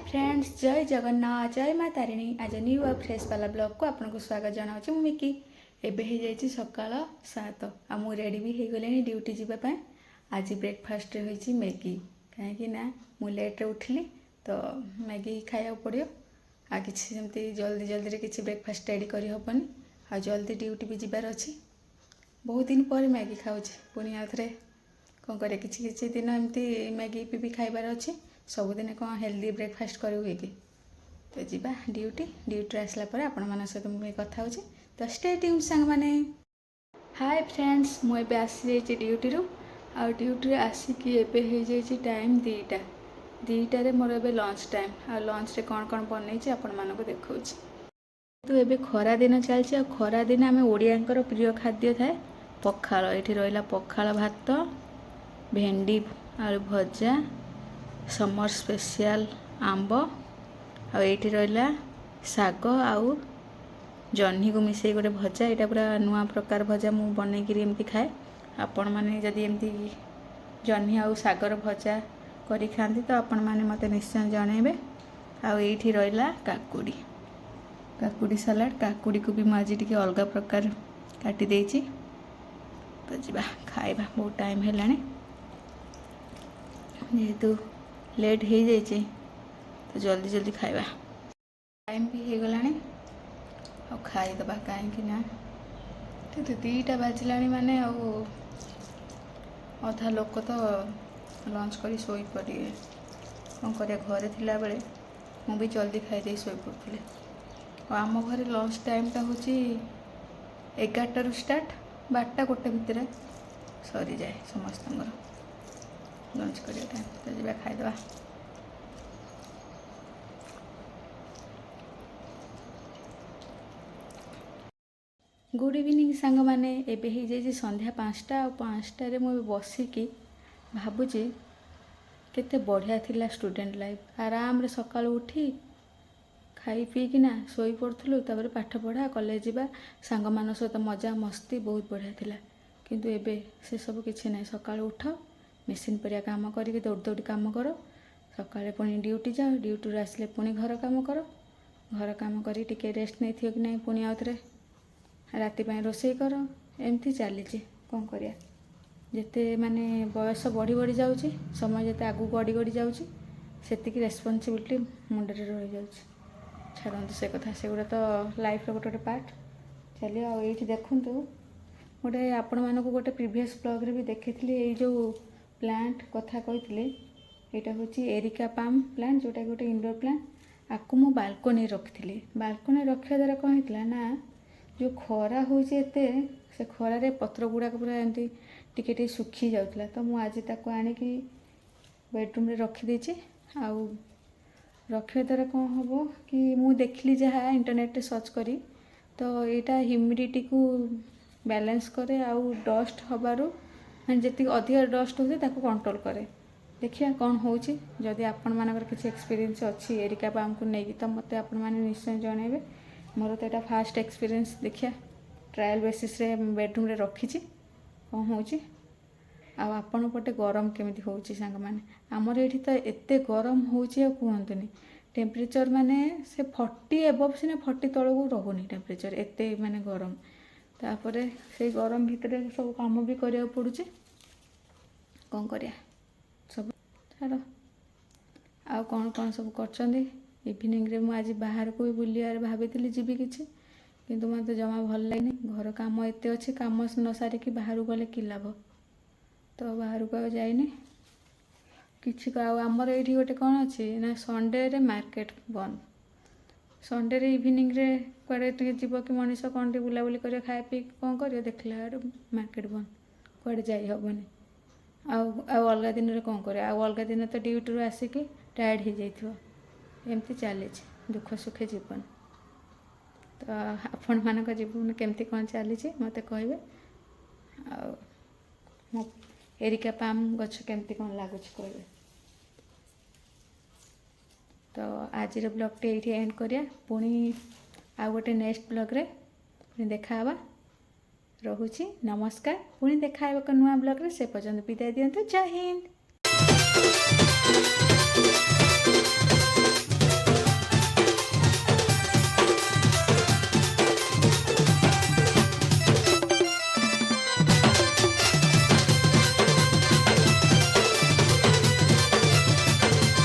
Friends जय जगन्नाथ जय माँ तारिणी आज न्यू और फ्रेश वाला ब्लॉग को आपको स्वागत जनाऊँ मु मिकी एबे हो जाइए सकाल 7 आ मु रेडी भी हो गले ड्यूटी जावाई आज ब्रेकफास्ट होती मैगी कहीं मु लेट्रे उठिली तो मैगी खाया पड़ो आ कि जल्दी जल्दी किसी ब्रेकफास्ट रेडी करहबनी आ जल्दी ड्यूटी भी जबार अच्छी बहुत दिन पर मैगी खाऊँ पुणी आउ थे कौन करे किसी दिन एमती मैगी भी खाइबार अच्छी सबुदिन कौन हेल्दी ब्रेकफास्ट कर हुए कि तो जीवा ड्यूटी आसला पर आपण मान सहित मुझे कथा होची तो स्टे ट्यून सांग माने। हाय फ्रेंड्स मुझे आसी जाइए ड्यूटी आ ड्यूटी आसिकी एबे हो जाइए टाइम 2टा मोर ए लंच टाइम आ लंच रे कौन कौन बनई आपण मानक देखा तो एबे खरा दिन चलती आ खरा दिन आम ओडियांकर प्रिय खाद्य थाए पखाल ये रहा पखाल भात भेंडी आलू भजा समर स्पेशल आंब आठी रहा शाग आउ जह्नी को मिसई गोटे भजा यहाँ पूरा नुआ प्रकार भजा मु बनईकरी एमती खाए आपण मैंने जदि एमती जह्नी आउ शागर भजा करी खाती तो आपण मैंने मत निश्चय जनइबे आठी रहा काकुड़ी सलाड काकुड़ी को भी मुझे टी अलग प्रकार काटी देछि तो जीवा खाइबा बहुत टाइम है जेहेतु लेट हो जाइए तो जल्दी जल्दी खाइबा टाइम भी हो गला आ खाईदबा कहीं ना तो 2टा बाजिला माने अधा लोक तो लंच कर शोई पड़े कौन कर घरे थिला बेले मु भी जल्दी खाई शोई पड़ती आम घर लंच टाइमटा हूँ 11टारू स्टार्ट 12टा 1टा भितर सरी जाए समस्त लंच कर टाइम तो जी खाईदबा। गुड इवनिंग सांग माने एबे हो जाइए संध्या 5टा और 5टारे मुझे बसिकी भावुची केते बढ़िया थिला स्टूडेंट लाइफ आराम रे सकाल उठी खाई पीकिना शोई पड़ुलु तापर पाठ पढ़ा कॉलेज जावा सांग मान सहित मजा मस्ती बहुत बढ़िया थिला किंतु एबे से सब किछि ना सकाल उठ मेसीन पर काम करके दौड़ दौड़ी काम कर सकाଳେ पुणी ड्यूटी जाओ ड्यूटी आसले पुणी घर काम कर घर काम करी टिके रेस्ट नहीं थी कि नहीं पुणी आउ थे राति रोषेई कर एमती चली कौन करिया जिते माने बयस बढ़ी बढ़ी जाऊँगी समय जिते आगू गड़ी गड़ी जाऊँगी सेतिकी रेस्पॉन्सिबिलिटी मुंडरे रही जाऊँगी छाड़ू से कथा से गुड़ा तो लाइफ गोटे गोटे पार्ट चलिए आठी देखूँ गोटे आपण मानक गोटे प्रीवियस ब्लॉग रे भी देखी ये जो प्लांट कथा कही यहाँ हूँ एरिका पाम प्लांट जोटा गोटे इंडोर प्लांट आपको मु बालकोनी रखी बालकोनी रखा द्वारा कौन होता ना जो खरा हो से खरारे पत्र गुड़ाक पूरा एमती टिके सुखी जाऊला तो मुझे आज ताको आणिकी बेडरूम रे रखीदे आउ रखा द्वारा कौन हम कि मु देखली जहाँ इंटरनेट रे सर्च करी तो यहाँ ह्यूमिडिटी को बैलेंस करे आउ डस्ट हबारू जी अधिक डस्ट होते कंट्रोल करे देखिए कौन होची जदि आपण मानकर किसी एक्सपीरियंस अच्छी एरिका पाम को लेकिन तो मत आपण मैंने निश्चय जनइबे मोर तो यहाँ फास्ट एक्सपीरियंस देखिया ट्रायल बेसिस रे बेडरूम रे रखी कौन होची आपण पटे गरम केमिति होची सांग माने आमर एठी तो एते गरम होची आ कहतुनी टेम्परेचर माने से 40 एबव सिना 40 तलू रोनी टेम्परेचर एते माने गरम तापर से गरम भितर सब काम भी करिया पड़ुचे कौन करिया सब छाड़ आ कौन कौन सब कर इवनिंग रे मु आज बाहर को भी बुलियार भाभी जीवी किसी किंतु मत जमा भल लगे घर काम एत अच्छे काम न सारिकी बाहर गले कि लाभ तो बाहर को जाइनी किसी आमर ये गोटे कौन अच्छी ना संडे रे मार्केट बंद संडे रे इवनिंग रे कड़े जीव कि मनीष कौन टे बुलाबुली कर खाए पी कौन कर देखला मार्केट बंद कड़े जाइ हेनी अलग दिन रे कौन करे अलग दिन तो ड्यूटी रू आसिकी टायर्ड हो जाइथिबो एमती चली दुख सुखे जीवन तो आपण मानक जीवन केमती कौन चली मत कहे मो एरिका पाम गछ केमती कौन लगुच कहे तो आज ब्लॉग टे ये एंड करिया पुणी आ गोटे नेक्स्ट ब्लॉग रे पुणी देखा रहुची नमस्कार पुणी देखा एक नुआ ब्लॉग रे से पर्यंत विदाय दियंतु जय हिंद।